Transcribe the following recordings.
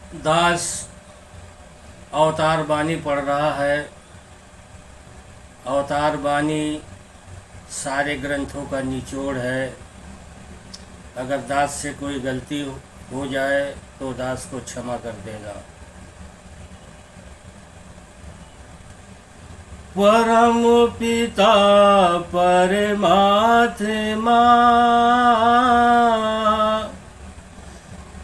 दास अवतार वाणी पढ़ रहा है। अवतार वाणी सारे ग्रंथों का निचोड़ है। अगर दास से कोई गलती हो जाए तो दास को क्षमा कर देना। परम पिता परमात्मा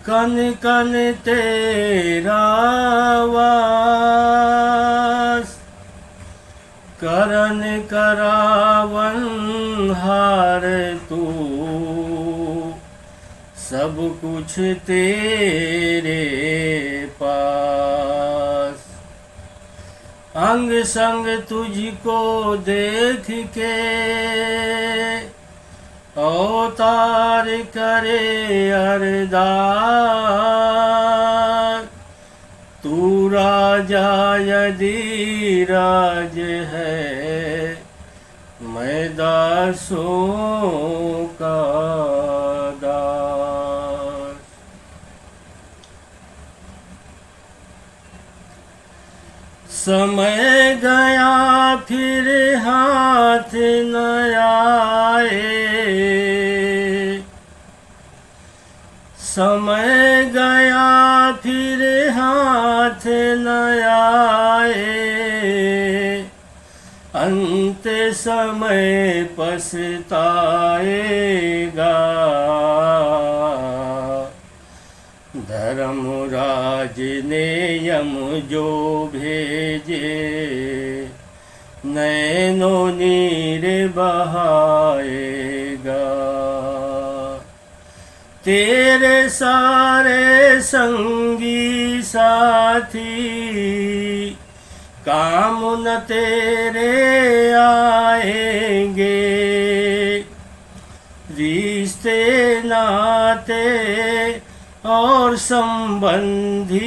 कन कन तेरा वास, करन करावन हार तू, सब कुछ तेरे पास। अंग संग तुझको देख के अवतार करे अरदास। तू राजा यदि राज है, मैं दासों का दास। समय गया फिर हाथ न आए, समय गया फिर हाथ न आए। अंत समय पछताएगा, धर्मराज ने यम जो भेजे, नैनों नीर बहाएगा। तेरे सारे संगी साथी काम न तेरे आएंगे। रिश्ते नाते और संबंधी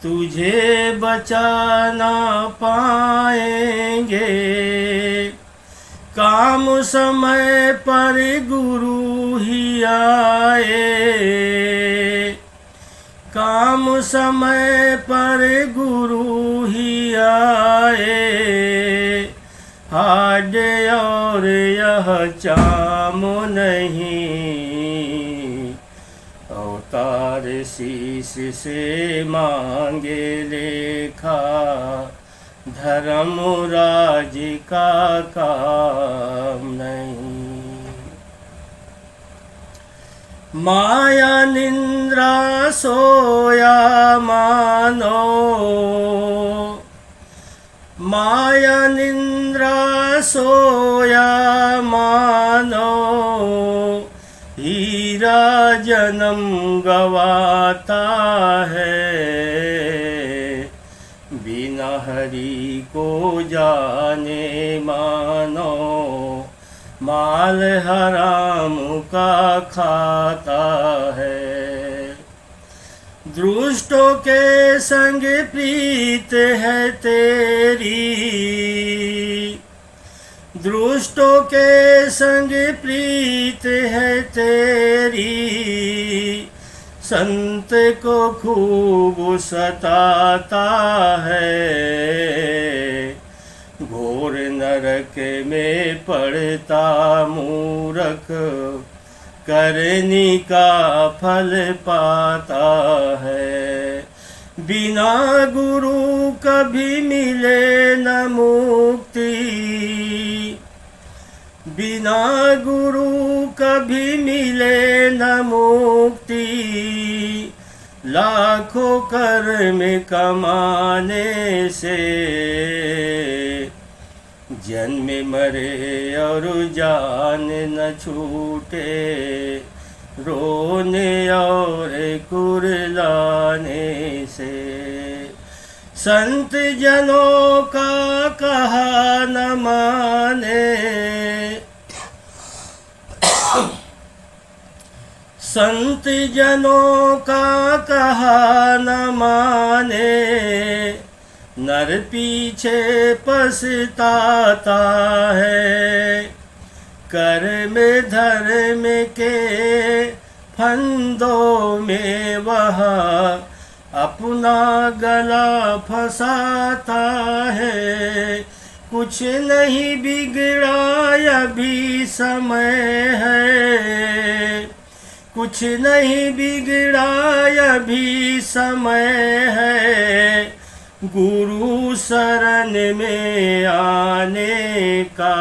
तुझे बचा ना पाएंगे। काम समय पर गुरु ही आए, काम समय पर गुरु ही आए। हाड और यह चाम नहीं, अवतार शीश से मांगे लेखा, धर्मराज का काम नहीं। माया निंद्रा सोया मानो, माया निंद्रा सोया मानो। हीरा जन्म गवाता है, बिना हरि को जाने मानो। माल हराम का खाता है, दुष्टों के संग प्रीत है तेरी। दुष्टों के संग प्रीत है तेरी, संत को खूब सताता है। घोर नरक में पड़ता मूर्ख, करनी का फल पाता है। बिना गुरु कभी मिले न मुक्ति, बिना गुरु कभी मिले न मुक्ति। लाखों कर्म कमाने से जन्म मरे और जान न छूटे। रोने और कुरलाने से संत जनों का कहा न माने। संत जनों का कहा न माने, नर पीछे पछताता है। कर्म धर्म के फंदों में वह अपना गला फंसाता है। कुछ नहीं बिगड़ा अभी समय है, कुछ नहीं बिगड़ा अभी समय है, गुरु शरण में आने का।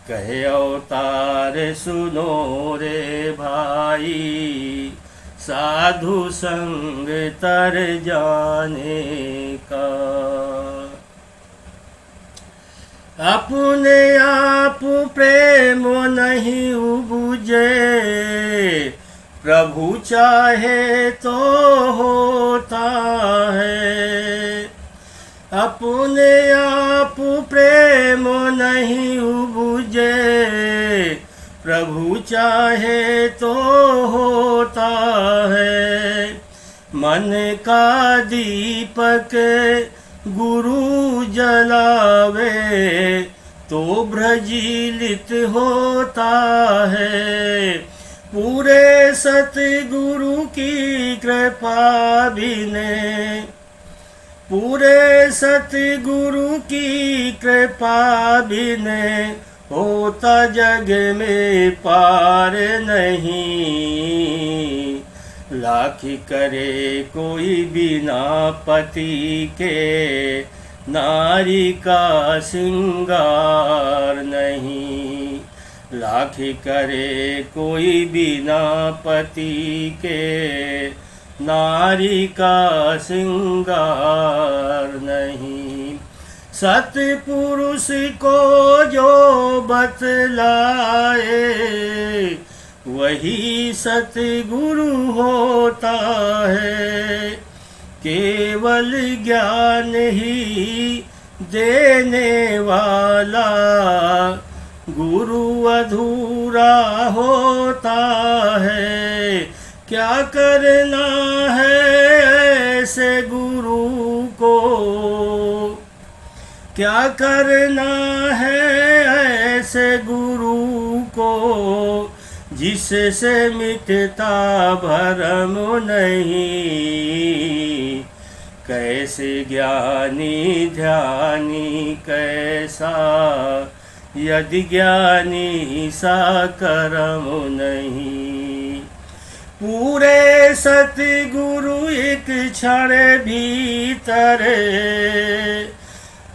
कहे अवतार सुनो रे भाई, साधु संग तर जाने का। अपने आप प्रेम नहीं उपजे, प्रभु चाहे तो होता है। अपने आप प्रेम नहीं उपजे, प्रभु चाहे तो होता है। मन का दीपक गुरु जलावे तो प्रज्वलित होता है। पूरे सतगुरु की कृपा बिने, पूरे सतगुरु की कृपा बिने होता जग में पार नहीं। लाख करे कोई बिना पति के, नारी का श्रृंगार नहीं। लाख करे कोई बिना पति के, नारी का श्रृंगार नहीं। सतपुरुष को जो बतलाए, वही सतगुरु होता है। केवल ज्ञान ही देने वाला गुरु अधूरा होता है। क्या करना है ऐसे गुरु को, क्या करना है ऐसे गुरु को, जिससे मिटता भरम नहीं। कैसे ज्ञानी ध्यानी कैसा, यदि ज्ञानी सा कर्म नहीं। पूरे सतगुरु एक क्षण भीतर,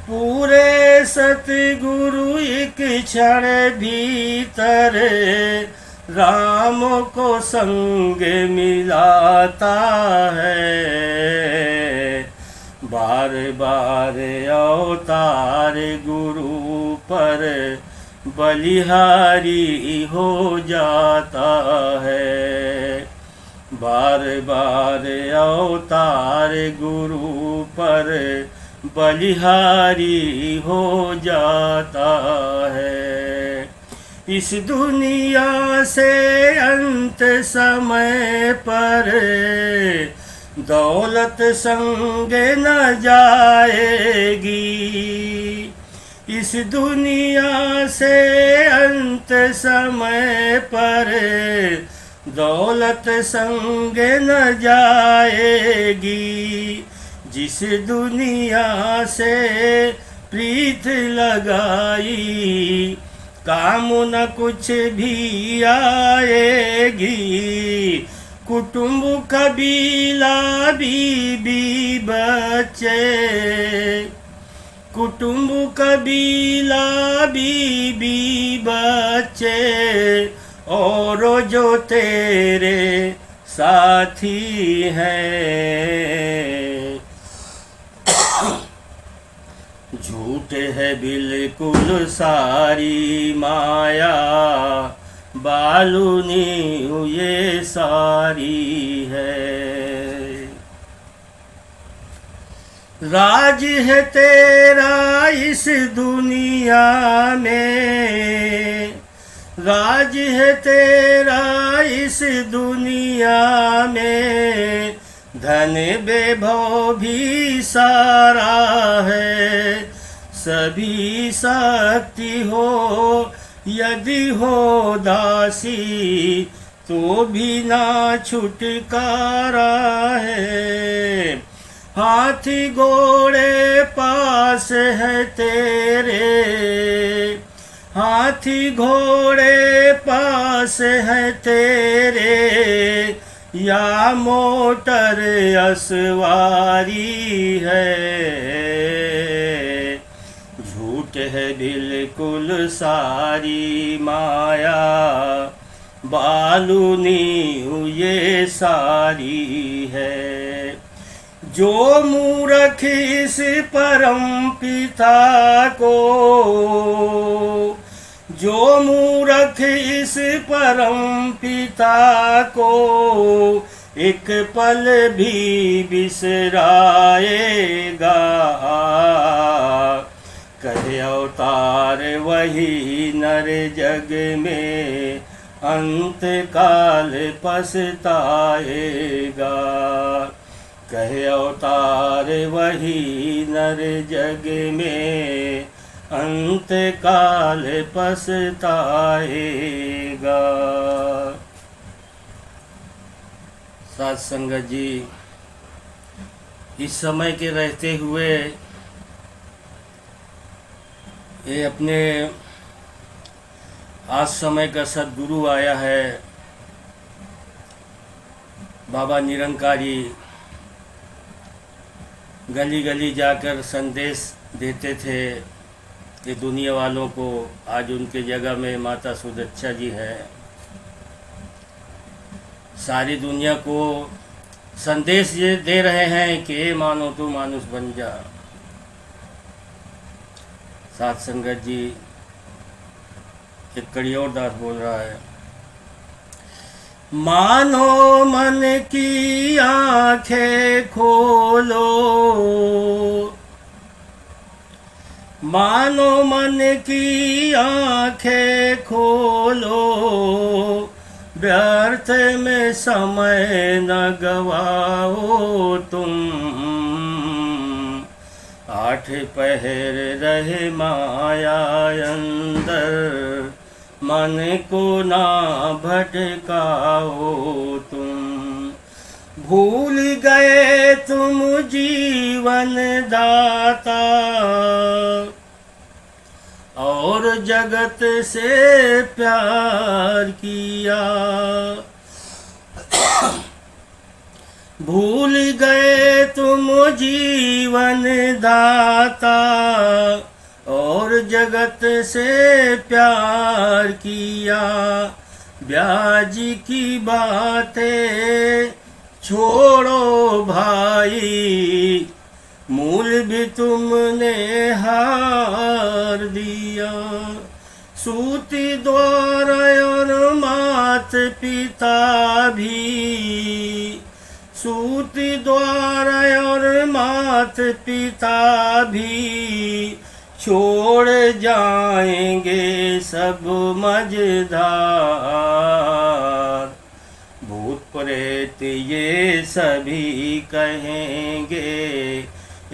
पूरे सतगुरु एक क्षण भीतर, राम को संग मिलाता है। बार बार अवतार गुरु पर बलिहारी हो जाता है। बार बार अवतार गुरु पर बलिहारी हो जाता है। इस दुनिया से अंत समय पर दौलत संग न जाएगी। इस दुनिया से अंत समय पर दौलत संग न जाएगी। जिस दुनिया से प्रीत लगाई, काम न कुछ भी आएगी। कुटुंब कबीला बीबी बच्चे, कुटुंब कबीला बीबी बच्चे, और जो तेरे साथी हैं। झूठ है बिल्कुल सारी माया, बालूनी ये सारी है। राज है तेरा इस दुनिया में, राज है तेरा इस दुनिया में। धन वैभव भी सारा है, सभी शक्ति हो यदि हो दासी तो भी ना छुटकारा है। हाथी घोड़े पास है तेरे, हाथी घोड़े पास है तेरे, या मोटर असवारी है। झूठ है बिल्कुल सारी माया, बालूनी ये सारी है। जो मूर्ख इस परम पिता को, जो मूर्ख इस परम पिता को एक पल भी बिसराएगा, कहे अवतार वही नर जग में अंत काल पछताएगा। कहे अवतार वही नर जग में अंत काल पछताएगा। साथ संगत जी, इस समय के रहते हुए ये अपने आज समय का सद्गुरु आया है, बाबा निरंकारी। गली गली जाकर संदेश देते थे ये दुनिया वालों को। आज उनके जगह में माता सुदक्षा जी है। सारी दुनिया को संदेश ये दे रहे हैं कि मानो तो मानुष बन जा। साथ संगत जी, एक कड़ियोर दास बोल रहा है, मानो मन की आंखें खोलो, मानो मन की आंखें खोलो, व्यर्थ में समय न गवाओ तुम। 8 पहर रहे माया अंदर, मन को ना भटकाओ तुम। भूल गए तुम जीवन दाता, और जगत से प्यार किया। भूल गए तुम जीवन दाता, और जगत से प्यार किया। ब्याज की बातें छोड़ो भाई, मूल भी तुमने हार दिया। सूती द्वारा और मात पिता भी, सूती द्वारा और मात पिता भी छोड़ जाएंगे सब मझधार। भूत प्रेत ये सभी कहेंगे,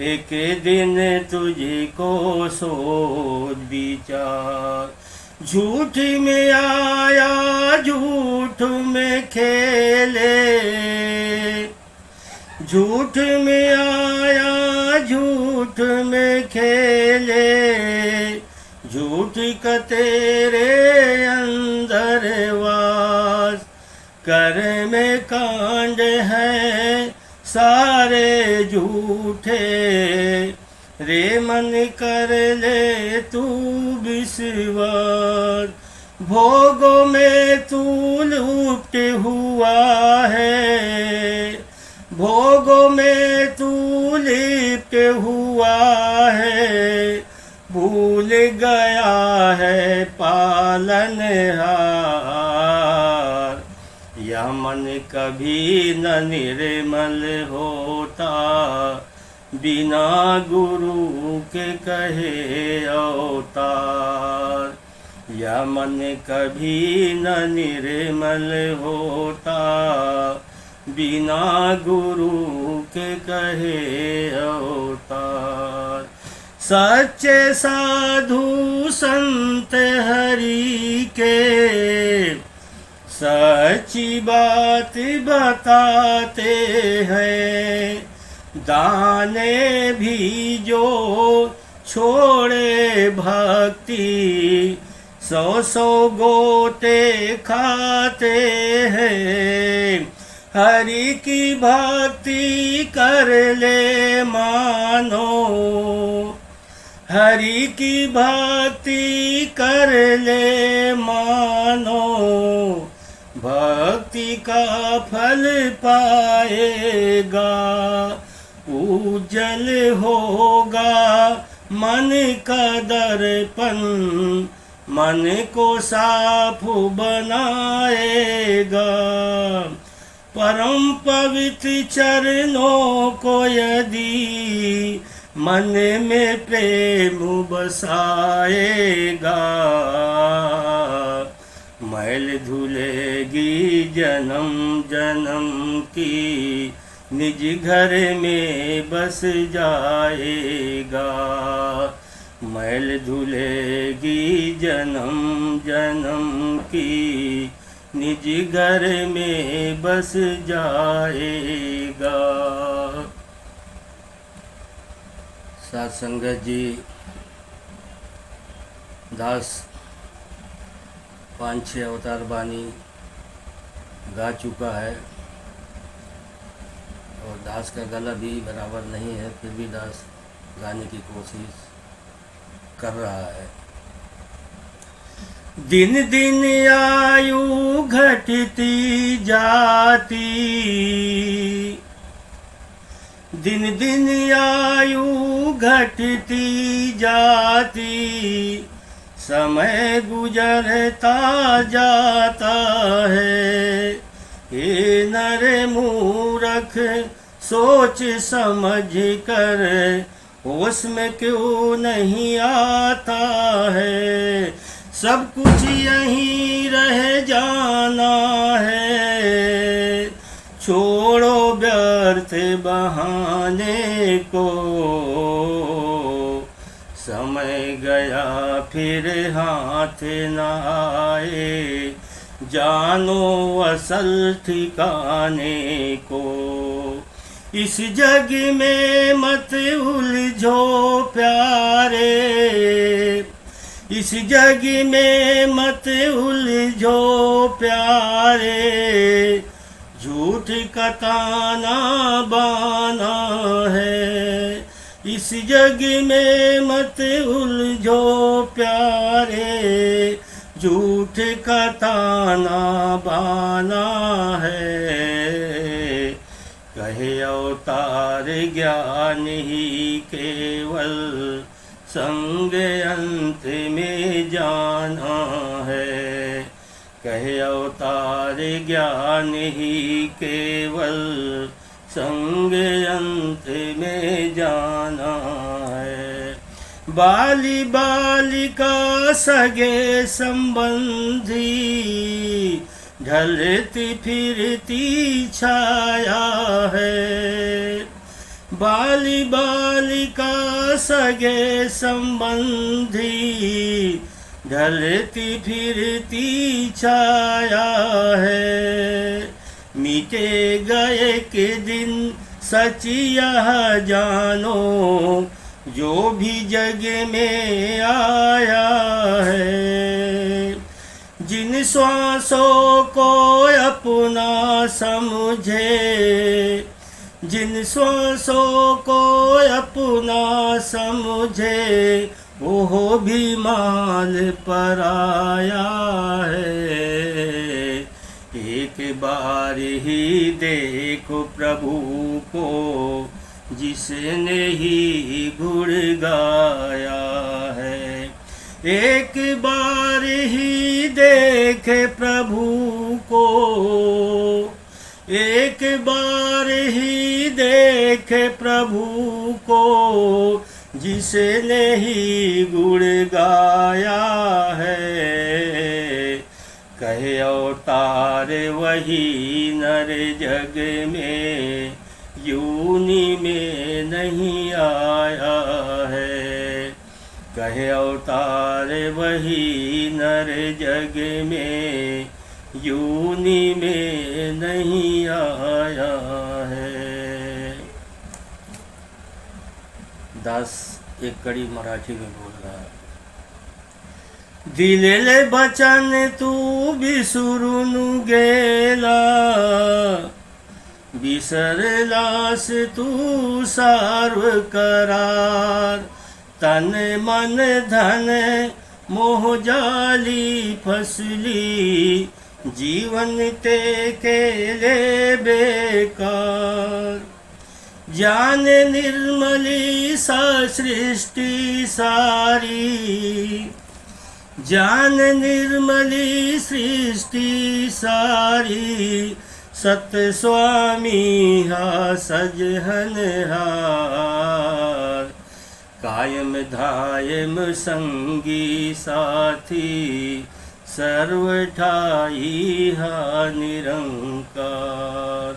एक दिन तुझको सोच विचार। झूठ में आया झूठ में खेले, झूठ में आया झूठ में खेले। झूठ का तेरे अंदर वास, कर में कांड है सारे झूठे। रे मन कर ले तू विश्वास, भोगों में तू लुप्त हुआ है। भोगों में तू लिप्त हुआ है, भूल गया है पालनहार। यह मन कभी न निर्मल होता, बिना गुरु के कहे अवतार। यह मन कभी न निर्मल होता, बिना गुरु के कहे अवतार। सच्चे साधु संत हरि के सच्ची बात बताते हैं। दाने भी जो छोड़े भक्ति 100 गोते खाते हैं। हरि की भक्ति कर ले मानो, हरि की भक्ति कर ले मानो, भक्ति का फल पाएगा। उज्जल होगा मन का दर्पण, मन को साफ बनाएगा। परम पवित्र चरणों को यदि मन में प्रेम बसाएगा, मैल धुलेगी जन्म जन्म की, निज घर में बस जाएगा। मैल धुलेगी जन्म जन्म की, निज घर में बस जाएगा। साथ संगत जी, दास 5-6 अवतार बानी गा चुका है और दास का गला भी बराबर नहीं है, फिर भी दास गाने की कोशिश कर रहा है। दिन दिन आयु घटती जाती, दिन दिन आयु घटती जाती, समय गुजरता जाता है। हे नर मूर्ख सोच समझ कर होश में क्यों नहीं आता है। सब कुछ यहीं रह जाना है, छोड़ो व्यर्थ बहाने को। समय गया फिर हाथ न आए, जानो असल ठिकाने को। इस जग में मत उलझो प्यारे, इस जग में मत उलझो प्यारे, झूठ का ताना बाना है। इस जग में मत उलझो प्यारे, झूठ का ताना बाना है। कहे अवतार ज्ञान ही केवल, संग अंत में जाना है। कहे अवतार ज्ञान ही केवल, संग अंत में जाना है। बाली बालिका सगे संबंधी, ढलती फिरती छाया है। बाली बालिका सगे संबंधी, ढलती फिरती छाया है। मिटेगा एक दिन सच यह जानो, जो भी जग में आया है। जिन श्वासों को अपना समझे, जिन श्वासों को अपना समझे, वो भी माल पर आया है। एक बार ही देखो प्रभु को, जिसने ही गुण गाया है। एक बार ही देखे प्रभु को, एक बार ही देखे प्रभु को, जिसने ही गुण गाया है। कहे अवतार वही नर जग में, यूनी में नहीं आया है। कहे अवतार वही नर जग में, यूनी में नहीं आया है। दास एक कड़ी मराठी में बोल रहा है। दिलेले बचन तू विसरून गेला, विसरलास तू सार्व करार, तन मन धन मोह जाली फसली, जीवन ते केले बेकार। ज्ञान निर्मली सा सृष्टि सारी, ज्ञान निर्मली सृष्टि सारी, सत स्वामी हा सजहन हार। कायम धायम संगी साथी, सर्व ठाई हा निरंकार।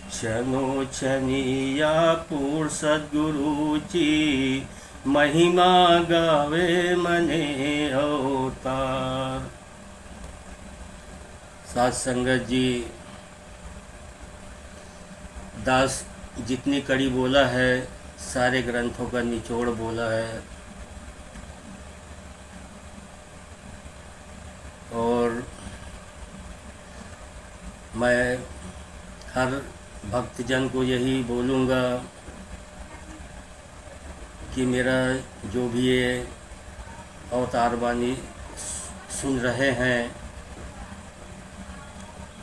क्षणो क्षणिया पूर्ण सद्गुरुची, महिमा गावे मने अवतार। साथ संगत जी, दास जितनी कड़ी बोला है सारे ग्रंथों का निचोड़ बोला है। और मैं हर भक्तजन को यही बोलूँगा कि मेरा जो भी ये अवतार वाणी सुन रहे हैं,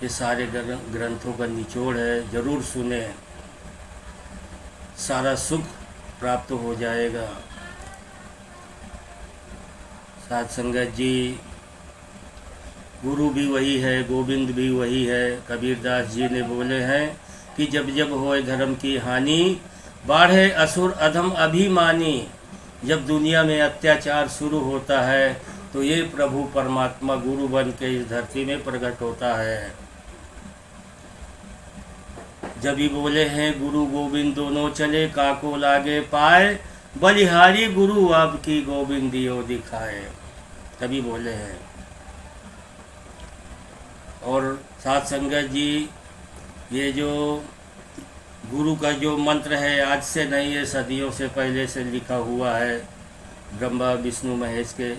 ये सारे ग्रंथों का निचोड़ है, ज़रूर सुने, सारा सुख प्राप्त हो जाएगा। साथ संगत जी, गुरु भी वही है, गोविंद भी वही है। कबीरदास जी ने बोले हैं कि जब जब होए धर्म की हानि, बाढ़े असुर अधम अभिमानी। जब दुनिया में अत्याचार शुरू होता है तो ये प्रभु परमात्मा गुरु बन के इस धरती में प्रकट होता है। जब ही बोले हैं गुरु गोविंद दोनों चले, काको लागे पाए, बलिहारी गुरु आपकी गोविंदियो दिखाए, तभी बोले हैं। और साथ संगत जी, ये जो गुरु का जो मंत्र है आज से नहीं है, सदियों से पहले से लिखा हुआ है। ब्रह्मा विष्णु महेश के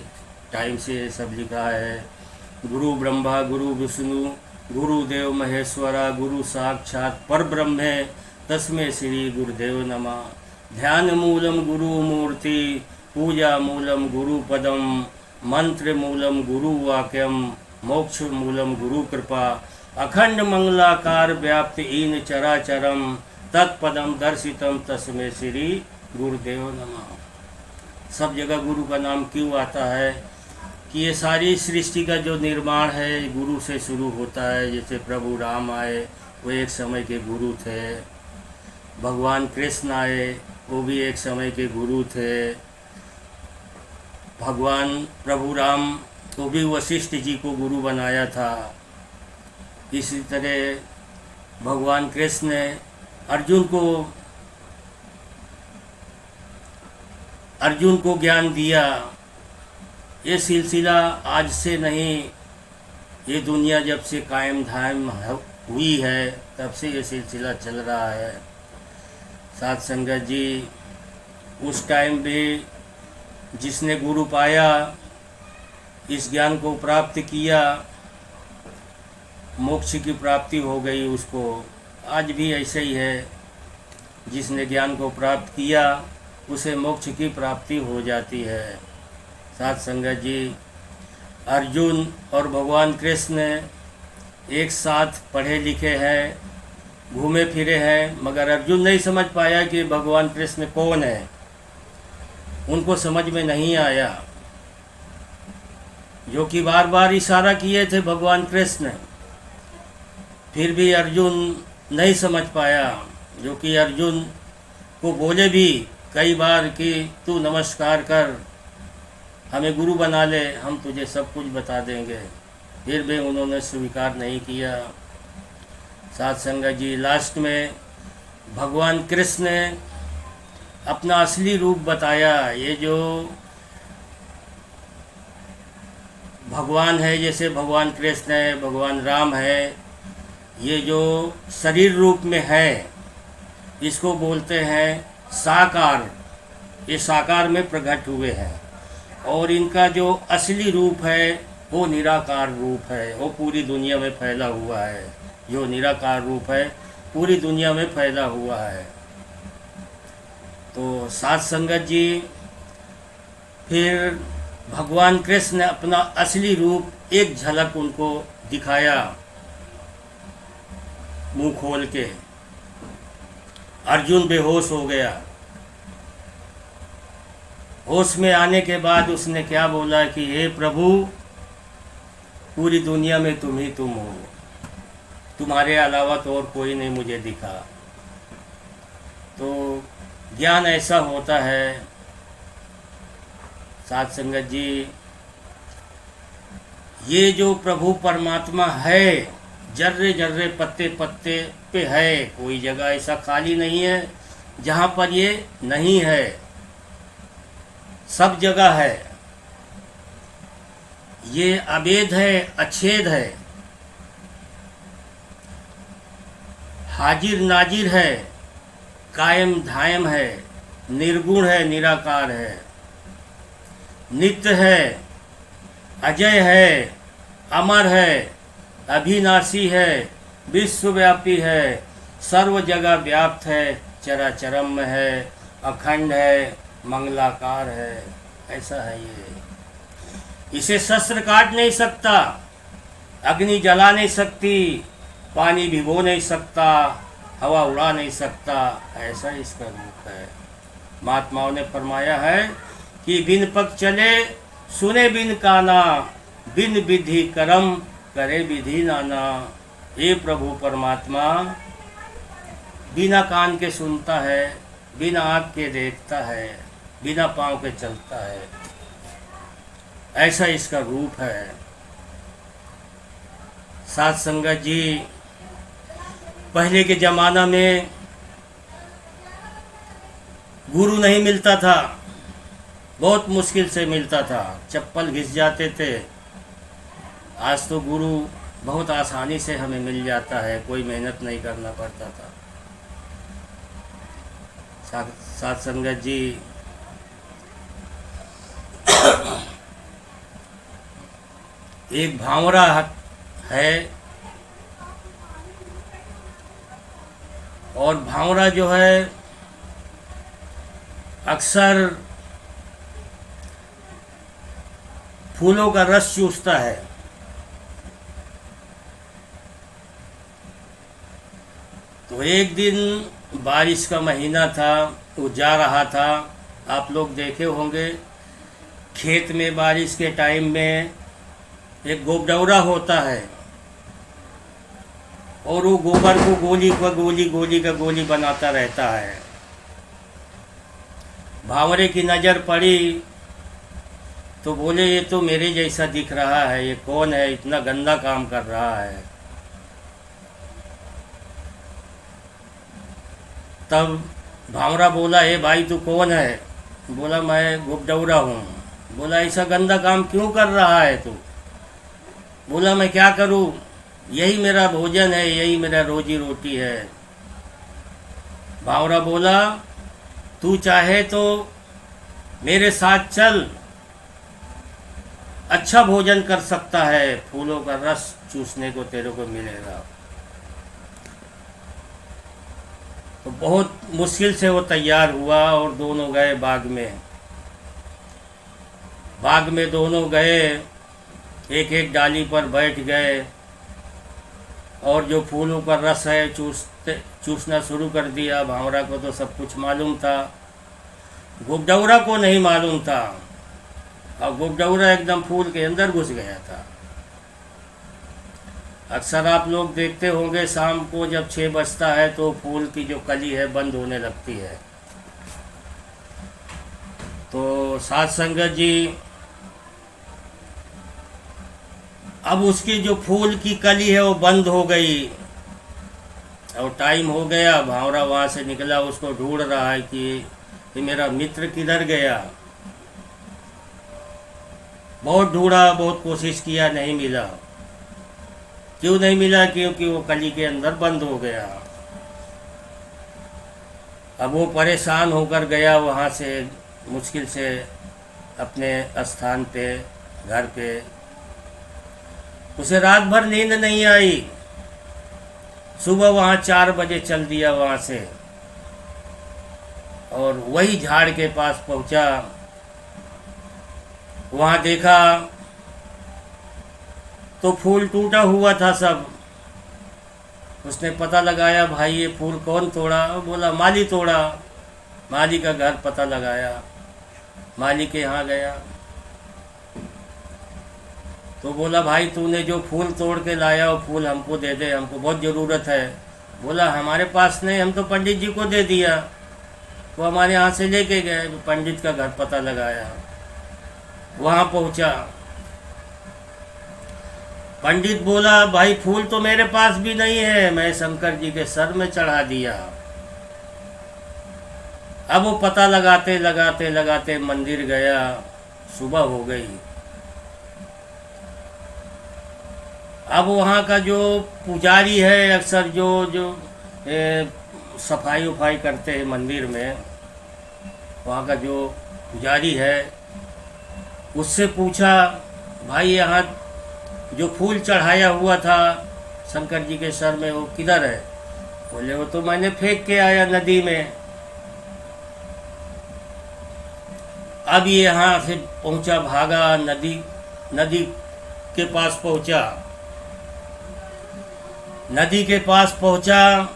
टाइम से ये सब लिखा है। गुरु ब्रह्मा गुरु विष्णु गुरुदेव महेश्वरा, गुरु साक्षात परब्रह्म तस्मै श्री गुरुदेव नमः। ध्यान मूलम गुरु मूर्ति, पूजा मूलम गुरु पदम, मंत्र मूलम गुरु वाक्यम, मोक्ष मूलम गुरु कृपा। अखंड मंगलाकार व्याप्त ईन चराचरम, तत्पदम दर्शितम तस्मै श्री गुरुदेव नमः। सब जगह गुरु का नाम क्यों आता है कि ये सारी सृष्टि का जो निर्माण है गुरु से शुरू होता है। जैसे प्रभु राम आए, वो एक समय के गुरु थे। भगवान कृष्ण आए, वो भी एक समय के गुरु थे। भगवान प्रभु राम को भी वशिष्ठ जी को गुरु बनाया था। इसी तरह भगवान कृष्ण ने अर्जुन को ज्ञान दिया। ये सिलसिला आज से नहीं, ये दुनिया जब से कायम धायम हुई है तब से ये सिलसिला चल रहा है। साथ संगत जी, उस टाइम भी जिसने गुरु पाया, इस ज्ञान को प्राप्त किया, मोक्ष की प्राप्ति हो गई उसको। आज भी ऐसे ही है, जिसने ज्ञान को प्राप्त किया उसे मोक्ष की प्राप्ति हो जाती है। साथ संगत जी, अर्जुन और भगवान कृष्ण एक साथ पढ़े लिखे हैं, घूमे फिरे हैं, मगर अर्जुन नहीं समझ पाया कि भगवान कृष्ण कौन है। उनको समझ में नहीं आया, जो कि बार बार इशारा किए थे भगवान कृष्ण, फिर भी अर्जुन नहीं समझ पाया। जो कि अर्जुन को बोले भी कई बार कि तू नमस्कार कर, हमें गुरु बना ले, हम तुझे सब कुछ बता देंगे, फिर भी उन्होंने स्वीकार नहीं किया। साथ संगत जी, लास्ट में भगवान कृष्ण ने अपना असली रूप बताया। ये जो भगवान है, जैसे भगवान कृष्ण है, भगवान राम है, ये जो शरीर रूप में है इसको बोलते हैं साकार। ये साकार में प्रकट हुए हैं। और इनका जो असली रूप है वो निराकार रूप है, वो पूरी दुनिया में फैला हुआ है। जो निराकार रूप है पूरी दुनिया में फैला हुआ है। तो साथ संगत जी, फिर भगवान कृष्ण ने अपना असली रूप एक झलक उनको दिखाया मुंह खोल के। अर्जुन बेहोश हो गया। होश में आने के बाद उसने क्या बोला कि हे प्रभु, पूरी दुनिया में तुम ही तुम हो, तुम्हारे अलावा तो और कोई नहीं मुझे दिखा। तो ज्ञान ऐसा होता है साथ संगत जी, ये जो प्रभु परमात्मा है जर्रे जर्रे पत्ते पत्ते पे है। कोई जगह ऐसा खाली नहीं है जहाँ पर ये नहीं है, सब जगह है। ये अभेद है, अछेद है, हाजिर नाजिर है, कायम धायम है, निर्गुण है, निराकार है, नित्य है, अजय है, अमर है, अभिनाशी है, विश्वव्यापी है, सर्व जगह व्याप्त है, चराचरम में है, अखंड है, मंगलाकार है। ऐसा है ये। इसे शस्त्र काट नहीं सकता, अग्नि जला नहीं सकती, पानी भिगो नहीं सकता, हवा उड़ा नहीं सकता। ऐसा इसका रूप है। महात्माओं ने फरमाया है कि बिन पग चले सुने बिन काना, बिन विधि कर्म करे विधि नाना। हे प्रभु परमात्मा बिना कान के सुनता है, बिना आँख के देखता है, बिना पाँव के चलता है। ऐसा इसका रूप है। साथ संगत जी, पहले के ज़माना में गुरु नहीं मिलता था, बहुत मुश्किल से मिलता था, चप्पल घिस जाते थे। आज तो गुरु बहुत आसानी से हमें मिल जाता है, कोई मेहनत नहीं करना पड़ता था। साथ संगत जी, एक भांवरा है, और भांवरा जो है अक्सर फूलों का रस चूसता है। तो एक दिन बारिश का महीना था, वो जा रहा था। आप लोग देखे होंगे खेत में बारिश के टाइम में एक गोबडौरा होता है, और वो गोबर को गोली का बनाता रहता है। भांवरे की नज़र पड़ी तो बोले ये तो मेरे जैसा दिख रहा है, ये कौन है, इतना गंदा काम कर रहा है। तब भांवरा बोला, हे भाई तू कौन है? बोला मैं गोबडौरा हूँ। बोला ऐसा गंदा काम क्यों कर रहा है तू? बोला मैं क्या करूँ, यही मेरा भोजन है, यही मेरा रोजी रोटी है। भांवरा बोला तू चाहे तो मेरे साथ चल, अच्छा भोजन कर सकता है, फूलों का रस चूसने को तेरे को मिलेगा। तो बहुत मुश्किल से वो तैयार हुआ और दोनों गए बाग में। बाग में दोनों गए, एक एक डाली पर बैठ गए और जो फूलों का रस है चूसना शुरू कर दिया। भांवरा को तो सब कुछ मालूम था, गोबडौरा को नहीं मालूम था, और गोबडौरा एकदम फूल के अंदर घुस गया था। अक्सर आप लोग देखते होंगे शाम को जब 6 बजता है तो फूल की जो कली है बंद होने लगती है। तो साथ संगत जी, अब उसकी जो फूल की कली है वो बंद हो गई और टाइम हो गया। भांवरा वहाँ से निकला, उसको ढूंढ रहा है कि ये मेरा मित्र किधर गया। बहुत ढूंढा, बहुत कोशिश किया, नहीं मिला। क्यों नहीं मिला? क्योंकि वो कली के अंदर बंद हो गया। अब वो परेशान होकर गया वहाँ से, मुश्किल से अपने स्थान पे, घर पे। उसे रात भर नींद नहीं आई। सुबह वहाँ 4 बजे चल दिया वहाँ से, और वही झाड़ के पास पहुँचा। वहाँ देखा तो फूल टूटा हुआ था सब। उसने पता लगाया, भाई ये फूल कौन तोड़ा? बोला माली तोड़ा। माली का घर पता लगाया, माली के यहाँ गया तो बोला, भाई तूने जो फूल तोड़ के लाया वो फूल हमको दे दे, हमको बहुत ज़रूरत है। बोला हमारे पास नहीं, हम तो पंडित जी को दे दिया। वो हमारे यहाँ से लेके गए। पंडित का घर पता लगाया, वहाँ पहुँचा। पंडित बोला, भाई फूल तो मेरे पास भी नहीं है, मैं शंकर जी के सर में चढ़ा दिया। अब वो पता लगाते लगाते लगाते मंदिर गया। सुबह हो गई। अब वहाँ का जो पुजारी है, अक्सर जो सफाई उफाई करते हैं मंदिर में, वहाँ का जो पुजारी है, उससे पूछा, भाई यहाँ जो फूल चढ़ाया हुआ था शंकर जी के सर में वो किधर है? बोले वो तो मैंने फेंक के आया नदी में। अब ये यहाँ से पहुँचा, भागा, नदी के पास पहुँचा। नदी के पास पहुँचा।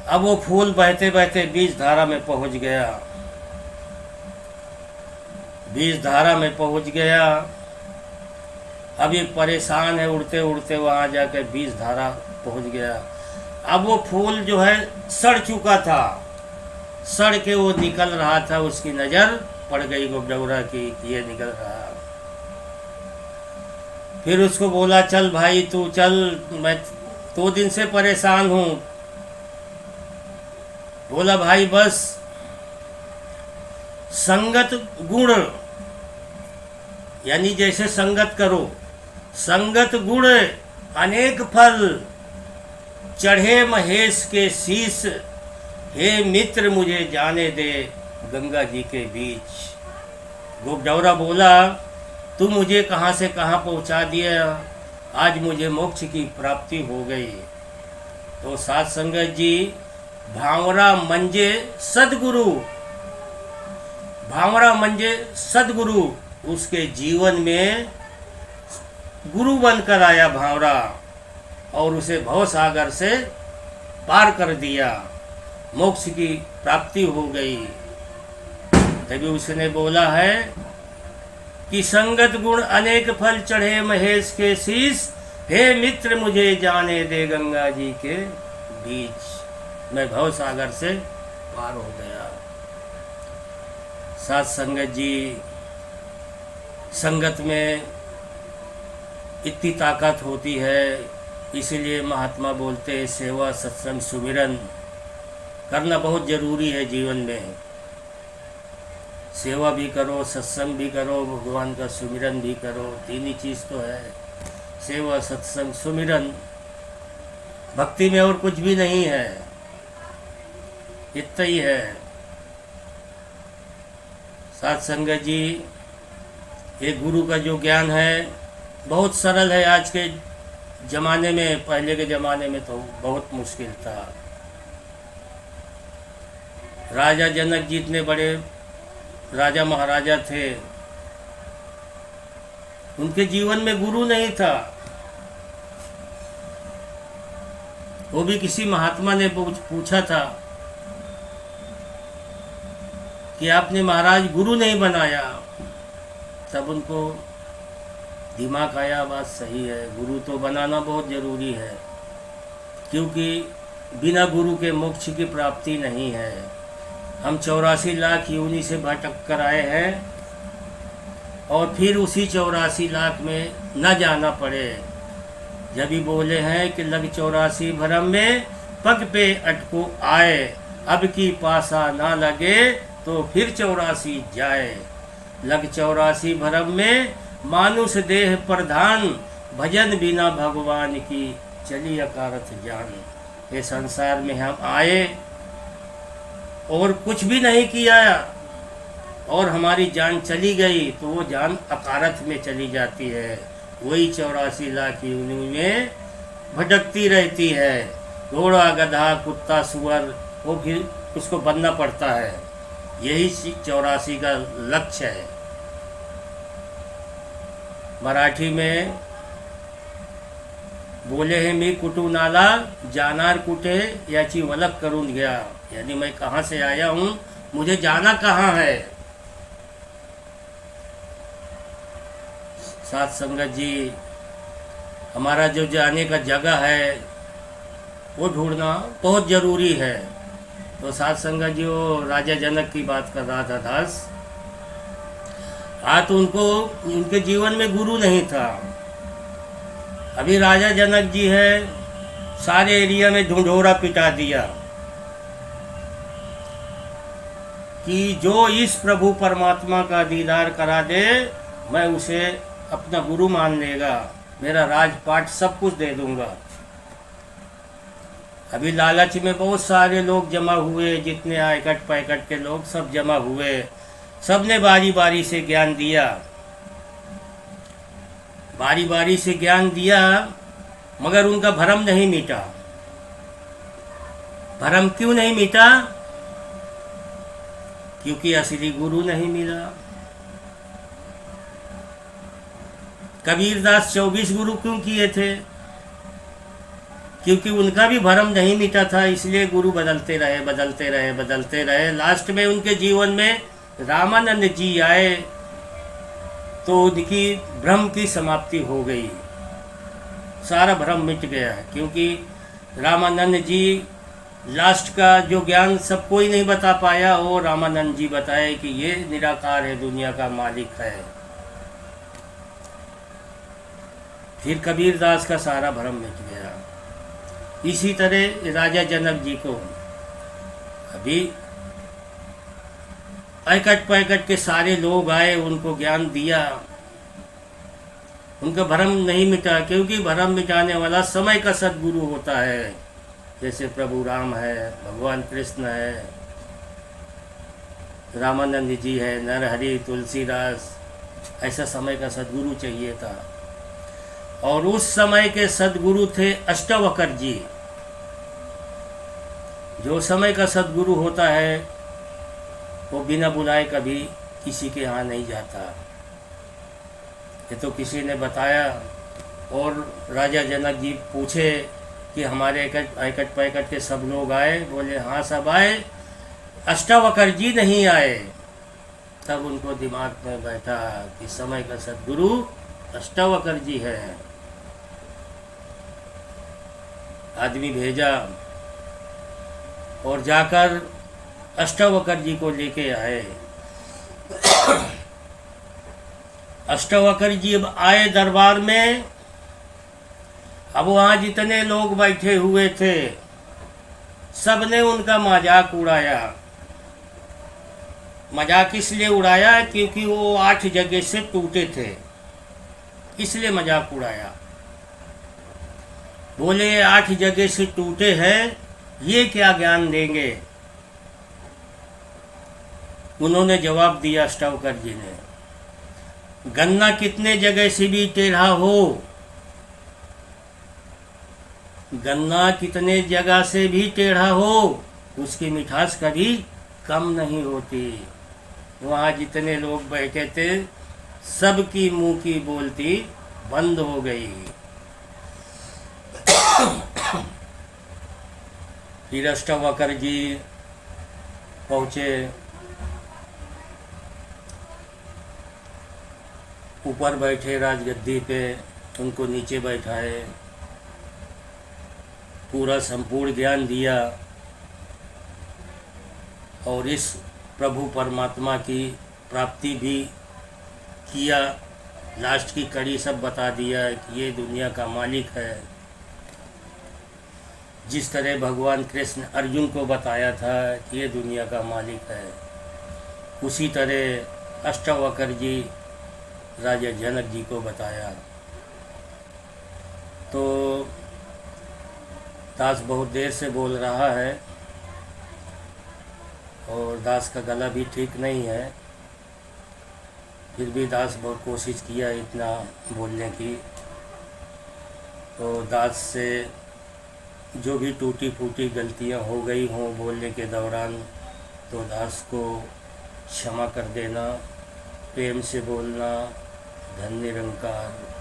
अब वो फूल बहते बहते बीज धारा में पहुँच गया। बीज धारा में पहुँच गया। अब ये परेशान है, उड़ते उड़ते वहाँ जाकर बीज धारा पहुँच गया। अब वो फूल जो है सड़ चुका था, सड़ के वो निकल रहा था। उसकी नज़र पड़ गई गुबडौरा की, ये निकल रहा। फिर उसको बोला, चल भाई तू चल, मैं 2 दिन से परेशान हूँ। बोला, भाई बस संगत गुण, यानी जैसे संगत करो, संगत गुण अनेक फल, चढ़े महेश के शीस, हे मित्र मुझे जाने दे गंगा जी के बीच। गुबडौरा बोला, तू मुझे कहाँ से कहाँ पहुँचा दिया, आज मुझे मोक्ष की प्राप्ति हो गई। तो साध संगत जी, भांवरा मंजे सदगुरु, भांवरा मंजे सदगुरु, उसके जीवन में गुरु बनकर आया भांवरा, और उसे भव सागर से पार कर दिया, मोक्ष की प्राप्ति हो गई। तभी उसने बोला है कि संगत गुण अनेक फल, चढ़े महेश के शीस, हे मित्र मुझे जाने दे गंगा जी के बीच। मैं भव सागर से पार हो गया। साथ संगत जी, संगत में इतनी ताकत होती है, इसीलिए महात्मा बोलते हैं सेवा सत्संग सुमिरन करना बहुत ज़रूरी है जीवन में। सेवा भी करो, सत्संग भी करो, भगवान का सुमिरन भी करो। 3 ही चीज़ तो है, सेवा सत्संग सुमिरन। भक्ति में और कुछ भी नहीं है, इतना ही है। साथ संगत जी, ये गुरु का जो ज्ञान है बहुत सरल है। आज के ज़माने में, पहले के ज़माने में तो बहुत मुश्किल था। राजा जनक जी इतने बड़े राजा महाराजा थे, उनके जीवन में गुरु नहीं था। वो भी किसी महात्मा ने पूछा था कि आपने महाराज गुरु नहीं बनाया, तब उनको दिमाग आया, बात सही है, गुरु तो बनाना बहुत ज़रूरी है, क्योंकि बिना गुरु के मोक्ष की प्राप्ति नहीं है। हम 84 लाख योनि से भटक कर आए हैं, और फिर उसी 84 लाख में न जाना पड़े। जब भी बोले हैं कि लग 84 भरम में पग पे अटको आए, अब की पासा ना लगे तो फिर 84 जाए। लग 84 भरम में मानुष देह प्रधान, भजन बिना भगवान की चली अकारथ जान। ये संसार में हम आए और कुछ भी नहीं किया और हमारी जान चली गई, तो वो जान अकारथ में चली जाती है, वही 84 लाख योनियों में भटकती रहती है। घोड़ा गधा कुत्ता सुअर वो भी उसको बनना पड़ता है, यही 84 का लक्ष्य है। मराठी में बोले हैं, मी कुठून आला जाणार कुठे याची वलक करून घ्या, यानी मैं कहाँ से आया हूँ, मुझे जाना कहाँ है। साथ संगत जी, हमारा जो जाने का जगह है वो ढूंढना बहुत ज़रूरी है। तो साथ संगत जी, वो राजा जनक की बात कर रहा था दास। तो उनको उनके जीवन में गुरु नहीं था। अभी राजा जनक जी है, सारे एरिया में ढूंढोरा पिटा दिया कि जो इस प्रभु परमात्मा का दीदार करा दे, मैं उसे अपना गुरु मान लेगा, मेरा राजपाट सब कुछ दे दूंगा। अभी लालच में बहुत सारे लोग जमा हुए, जितने आयकट पैकट के लोग सब जमा हुए, सब ने बारी बारी से ज्ञान दिया, बारी बारी से ज्ञान दिया, मगर उनका भरम नहीं मिटा। भरम क्यों नहीं मिटा? क्योंकि असली गुरु नहीं मिला। कबीरदास 24 गुरु क्यों किए थे? क्योंकि उनका भी भरम नहीं मिटा था, इसलिए गुरु बदलते रहे बदलते रहे बदलते रहे। लास्ट में उनके जीवन में रामानंद जी आए तो उनकी भ्रम की समाप्ति हो गई, सारा भ्रम मिट गया। क्योंकि रामानंद जी लास्ट का जो ज्ञान सब कोई नहीं बता पाया, वो रामानंद जी बताए कि ये निराकार है, दुनिया का मालिक है। फिर कबीरदास का सारा भ्रम मिट गया। इसी तरह राजा जनक जी को अभी ऐकट पैकट के सारे लोग आए, उनको ज्ञान दिया, उनका भ्रम नहीं मिटा। क्योंकि भ्रम मिटाने वाला समय का सद्गुरु होता है, जैसे प्रभु राम है, भगवान कृष्ण है, रामानंद जी है, नरहरि, तुलसीदास, ऐसा समय का सद्गुरु चाहिए था। और उस समय के सद्गुरु थे अष्टावक्र जी। जो समय का सद्गुरु होता है वो बिना बुलाए कभी किसी के यहाँ नहीं जाता, ये तो किसी ने बताया। और राजा जनक जी पूछे कि हमारे ऐकट पैकट के सब लोग आए? बोले हाँ सब आए, अष्टावक्र जी नहीं आए। तब उनको दिमाग में बैठा कि समय का सद्गुरु अष्टावक्र जी है। आदमी भेजा और जाकर अष्टावक्र जी को लेके आए। अष्टावक्र जी अब आए दरबार में। अब वहाँ जितने लोग बैठे हुए थे सबने उनका मजाक उड़ाया। मजाक इसलिए उड़ाया क्योंकि वो 8 जगह से टूटे थे, इसलिए मजाक उड़ाया। बोले 8 जगह से टूटे हैं, ये क्या ज्ञान देंगे? उन्होंने जवाब दिया अष्टावक्र जी ने, गन्ना कितने जगह से भी टेढ़ा हो, गन्ना कितने जगह से भी टेढ़ा हो, उसकी मिठास कभी कम नहीं होती। वहाँ जितने लोग बैठे थे सबकी मुंह की बोलती बंद हो गई। फिर अष्टावक्र जी पहुँचे, ऊपर बैठे राजगद्दी पे, उनको नीचे बैठाए, पूरा संपूर्ण ज्ञान दिया और इस प्रभु परमात्मा की प्राप्ति भी किया। लास्ट की कड़ी सब बता दिया कि ये दुनिया का मालिक है। जिस तरह भगवान कृष्ण अर्जुन को बताया था कि ये दुनिया का मालिक है, उसी तरह अष्टावक्र जी राजा जनक जी को बताया। तो दास बहुत देर से बोल रहा है और दास का गला भी ठीक नहीं है, फिर भी दास बहुत कोशिश किया इतना बोलने की। तो दास से जो भी टूटी फूटी गलतियां हो गई हों बोलने के दौरान, तो दास को क्षमा कर देना, प्रेम से बोलना। धन्य निरंकार।